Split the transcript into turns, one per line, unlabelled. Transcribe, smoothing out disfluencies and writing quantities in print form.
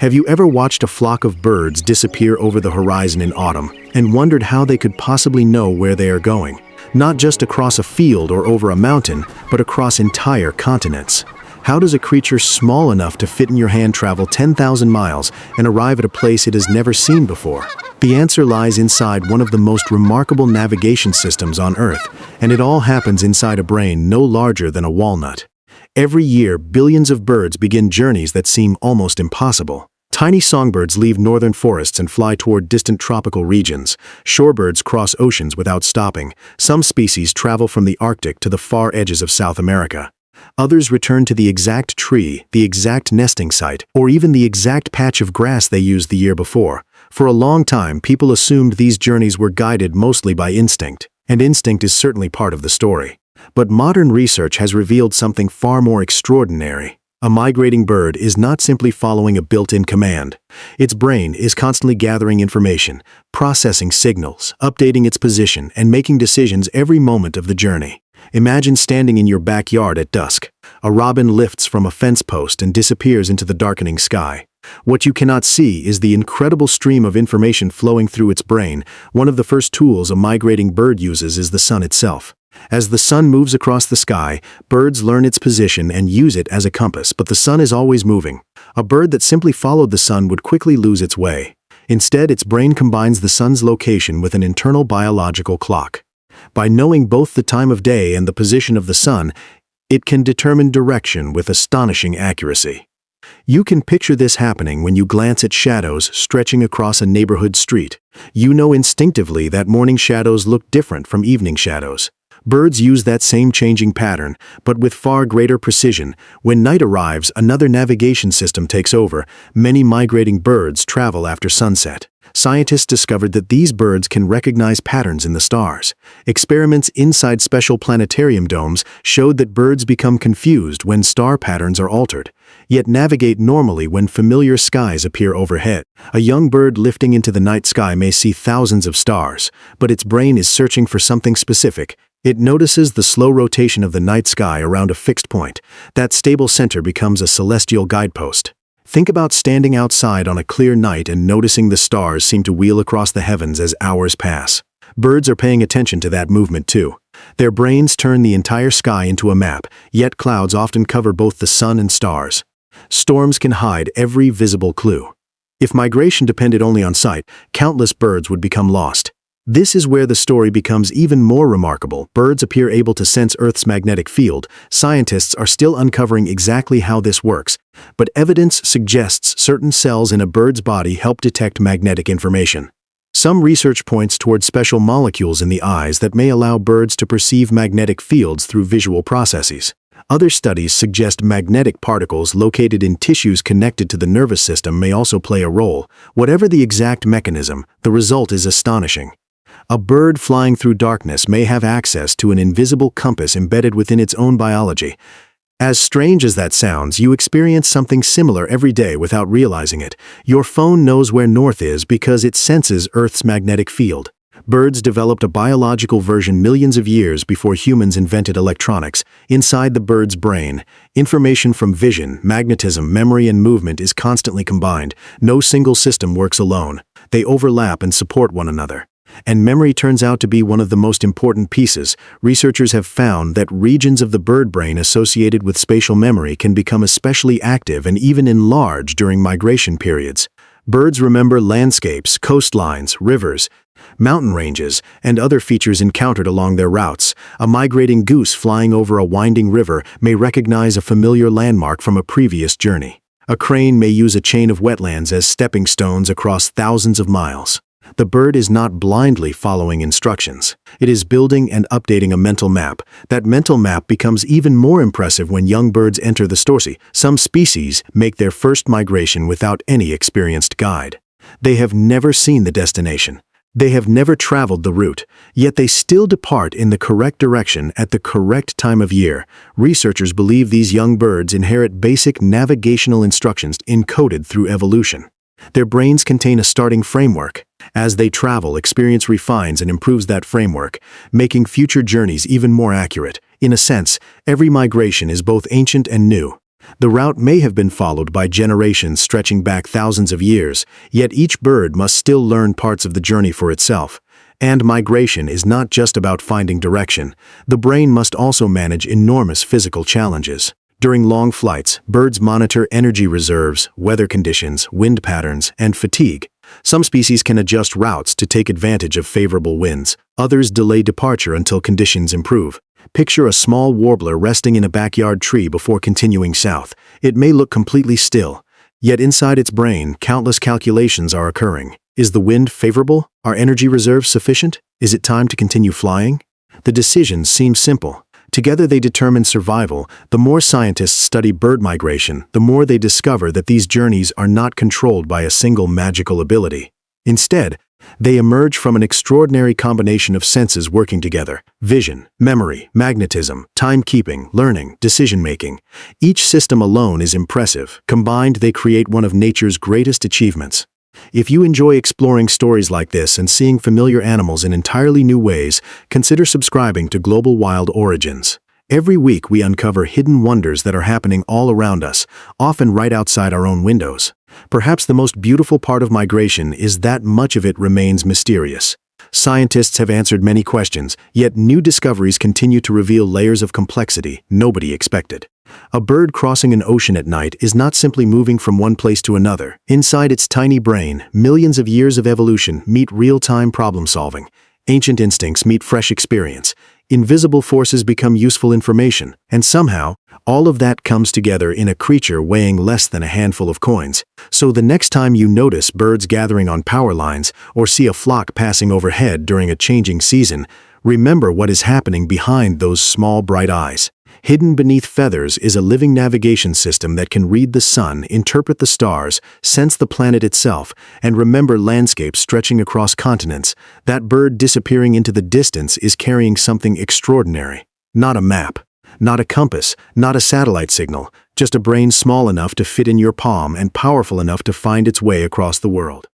Have you ever watched a flock of birds disappear over the horizon in autumn and wondered how they could possibly know where they are going? Not just across a field or over a mountain, but across entire continents. How does a creature small enough to fit in your hand travel 10,000 miles and arrive at a place it has never seen before? The answer lies inside one of the most remarkable navigation systems on Earth, and it all happens inside a brain no larger than a walnut. Every year, billions of birds begin journeys that seem almost impossible. Tiny songbirds leave northern forests and fly toward distant tropical regions. Shorebirds cross oceans without stopping. Some species travel from the Arctic to the far edges of South America. Others return to the exact tree, the exact nesting site, or even the exact patch of grass they used the year before. For a long time, people assumed these journeys were guided mostly by instinct, and instinct is certainly part of the story. But modern research has revealed something far more extraordinary. A migrating bird is not simply following a built-in command. Its brain is constantly gathering information, processing signals, updating its position, and making decisions every moment of the journey. Imagine standing in your backyard at dusk. A robin lifts from a fence post and disappears into the darkening sky. What you cannot see is the incredible stream of information flowing through its brain. One of the first tools a migrating bird uses is the sun itself. As the sun moves across the sky, birds learn its position and use it as a compass, but the sun is always moving. A bird that simply followed the sun would quickly lose its way. Instead, its brain combines the sun's location with an internal biological clock. By knowing both the time of day and the position of the sun, it can determine direction with astonishing accuracy. You can picture this happening when you glance at shadows stretching across a neighborhood street. You know instinctively that morning shadows look different from evening shadows. Birds use that same changing pattern, but with far greater precision. When night arrives, another navigation system takes over. Many migrating birds travel after sunset. Scientists discovered that these birds can recognize patterns in the stars. Experiments inside special planetarium domes showed that birds become confused when star patterns are altered, yet navigate normally when familiar skies appear overhead. A young bird lifting into the night sky may see thousands of stars, but its brain is searching for something specific. It notices the slow rotation of the night sky around a fixed point. That stable center becomes a celestial guidepost. Think about standing outside on a clear night and noticing the stars seem to wheel across the heavens as hours pass. Birds are paying attention to that movement too. Their brains turn the entire sky into a map, yet clouds often cover both the sun and stars. Storms can hide every visible clue. If migration depended only on sight, countless birds would become lost. This is where the story becomes even more remarkable. Birds appear able to sense Earth's magnetic field. Scientists are still uncovering exactly how this works, but evidence suggests certain cells in a bird's body help detect magnetic information. Some research points toward special molecules in the eyes that may allow birds to perceive magnetic fields through visual processes. Other studies suggest magnetic particles located in tissues connected to the nervous system may also play a role. Whatever the exact mechanism, the result is astonishing. A bird flying through darkness may have access to an invisible compass embedded within its own biology. As strange as that sounds, you experience something similar every day without realizing it. Your phone knows where north is because it senses Earth's magnetic field. Birds developed a biological version millions of years before humans invented electronics. Inside the bird's brain, information from vision, magnetism, memory, and movement is constantly combined. No single system works alone. They overlap and support one another. And memory turns out to be one of the most important pieces. Researchers have found that regions of the bird brain associated with spatial memory can become especially active and even enlarge during migration periods. Birds remember landscapes, coastlines, rivers, mountain ranges, and other features encountered along their routes. A migrating goose flying over a winding river may recognize a familiar landmark from a previous journey. A crane may use a chain of wetlands as stepping stones across thousands of miles. The bird is not blindly following instructions. It is building and updating a mental map. That mental map becomes even more impressive when young birds enter the story. Some species make their first migration without any experienced guide. They have never seen the destination. They have never traveled the route, yet they still depart in the correct direction at the correct time of year. Researchers believe these young birds inherit basic navigational instructions encoded through evolution. Their brains contain a starting framework. As they travel, experience refines and improves that framework, making future journeys even more accurate. In a sense, every migration is both ancient and new. The route may have been followed by generations stretching back thousands of years, yet each bird must still learn parts of the journey for itself. And migration is not just about finding direction. The brain must also manage enormous physical challenges. During long flights, birds monitor energy reserves, weather conditions, wind patterns, and fatigue. Some species can adjust routes to take advantage of favorable winds. Others delay departure until conditions improve. Picture a small warbler resting in a backyard tree before continuing south. It may look completely still, yet inside its brain, countless calculations are occurring. Is the wind favorable? Are energy reserves sufficient? Is it time to continue flying? The decisions seem simple. Together they determine survival. The more scientists study bird migration, the more they discover that these journeys are not controlled by a single magical ability. Instead, they emerge from an extraordinary combination of senses working together: vision, memory, magnetism, timekeeping, learning, decision-making. Each system alone is impressive. Combined, they create one of nature's greatest achievements. If you enjoy exploring stories like this and seeing familiar animals in entirely new ways, consider subscribing to Global Wild Origins. Every week we uncover hidden wonders that are happening all around us, often right outside our own windows. Perhaps the most beautiful part of migration is that much of it remains mysterious. Scientists have answered many questions, yet new discoveries continue to reveal layers of complexity nobody expected. A bird crossing an ocean at night is not simply moving from one place to another. Inside its tiny brain, millions of years of evolution meet real-time problem-solving. Ancient instincts meet fresh experience. Invisible forces become useful information, and somehow, all of that comes together in a creature weighing less than a handful of coins. So the next time you notice birds gathering on power lines or see a flock passing overhead during a changing season, remember what is happening behind those small bright eyes. Hidden beneath feathers is a living navigation system that can read the sun, interpret the stars, sense the planet itself, and remember landscapes stretching across continents. That bird disappearing into the distance is carrying something extraordinary. Not a map, not a compass, not a satellite signal, just a brain small enough to fit in your palm and powerful enough to find its way across the world.